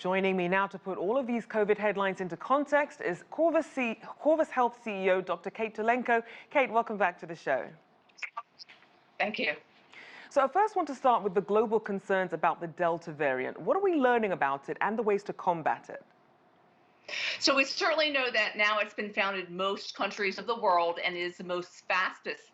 Joining me now to put all of these COVID headlines into context is Corvus Health CEO, Dr. Kate Tulenko. Kate, welcome back to the show. Thank you. So I first want to start with the global concerns about the Delta variant. What are we learning about it and the ways to combat it? So we certainly know that now it's been found in most countries of the world and is the most fastest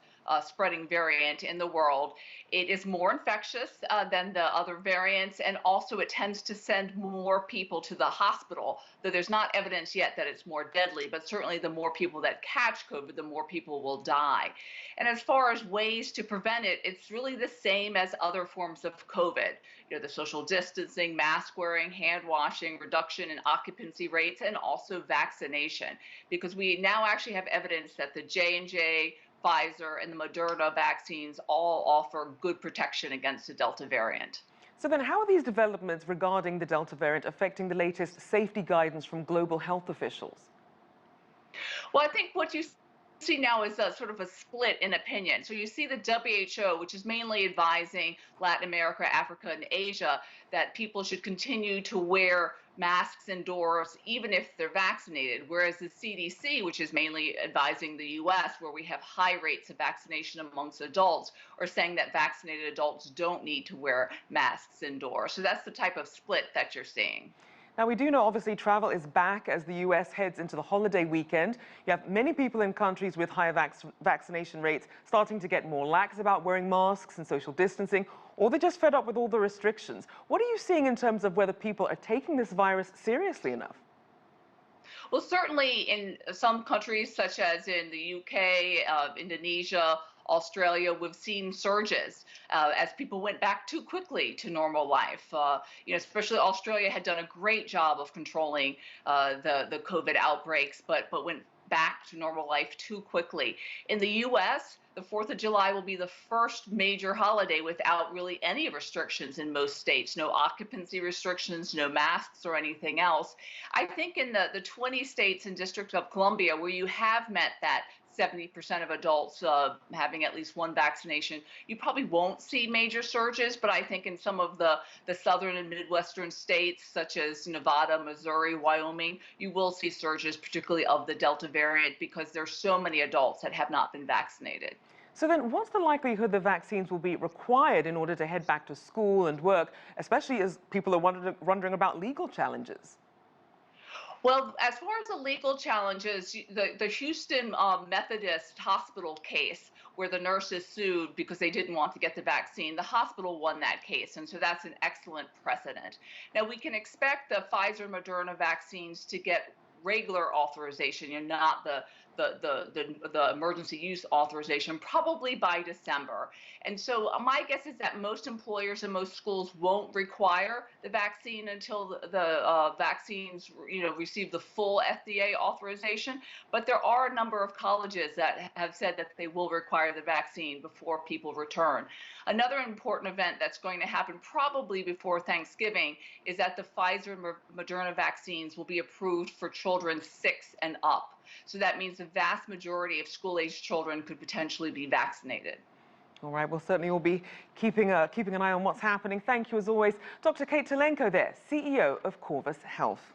spreading variant in the world. It is more infectious than the other variants, and also it tends to send more people to the hospital, though there's not evidence yet that it's more deadly, but certainly the more people that catch COVID, the more people will die. And as far as ways to prevent it, it's really the same as other forms of COVID. You know, the social distancing, mask wearing, hand washing, reduction in occupancy rates, and also vaccination, because we now actually have evidence that the J&J, Pfizer, and the Moderna vaccines all offer good protection against the Delta variant. So then how are these developments regarding the Delta variant affecting the latest safety guidance from global health officials? Well, I think what you see now is a sort of a split in opinion. So you see the WHO, which is mainly advising Latin America, Africa, and Asia that people should continue to wear masks indoors even if they're vaccinated, whereas the CDC, which is mainly advising the US, where we have high rates of vaccination amongst adults, are saying that vaccinated adults don't need to wear masks indoors. So that's the type of split that you're seeing. Now, we do know, obviously, travel is back as the U.S. heads into the holiday weekend. You have many people in countries with higher vaccination rates starting to get more lax about wearing masks and social distancing, or they're just fed up with all the restrictions. What are you seeing in terms of whether people are taking this virus seriously enough? Well, certainly in some countries, such as in the UK, Indonesia, Australia, we've seen surges as people went back too quickly to normal life. Especially Australia had done a great job of controlling the COVID outbreaks, but went back to normal life too quickly. In the US, the 4th of July will be the first major holiday without really any restrictions in most states. No occupancy restrictions, no masks or anything else. I think in the 20 states and District of Columbia where you have met that 70% of adults having at least one vaccination, you probably won't see major surges, but I think in some of the southern and Midwestern states, such as Nevada, Missouri, Wyoming, you will see surges, particularly of the Delta variant, because there's so many adults that have not been vaccinated. So then what's the likelihood the vaccines will be required in order to head back to school and work, especially as people are wondering about legal challenges? Well, as far as the legal challenges, the Houston Methodist Hospital case where the nurses sued because they didn't want to get the vaccine, the hospital won that case, and so that's an excellent precedent. Now, we can expect the Pfizer Moderna vaccines to get regular authorization, not the emergency use authorization, probably by December. And so my guess is that most employers and most schools won't require the vaccine until the vaccines receive the full FDA authorization. But there are a number of colleges that have said that they will require the vaccine before people return. Another important event that's going to happen probably before Thanksgiving is that the Pfizer Moderna vaccines will be approved for children 6 and up. So that means the vast majority of school-aged children could potentially be vaccinated. All right, we'll certainly all be keeping an eye on what's happening. Thank you, as always. Dr. Kate Tulenko there, CEO of Corvus Health.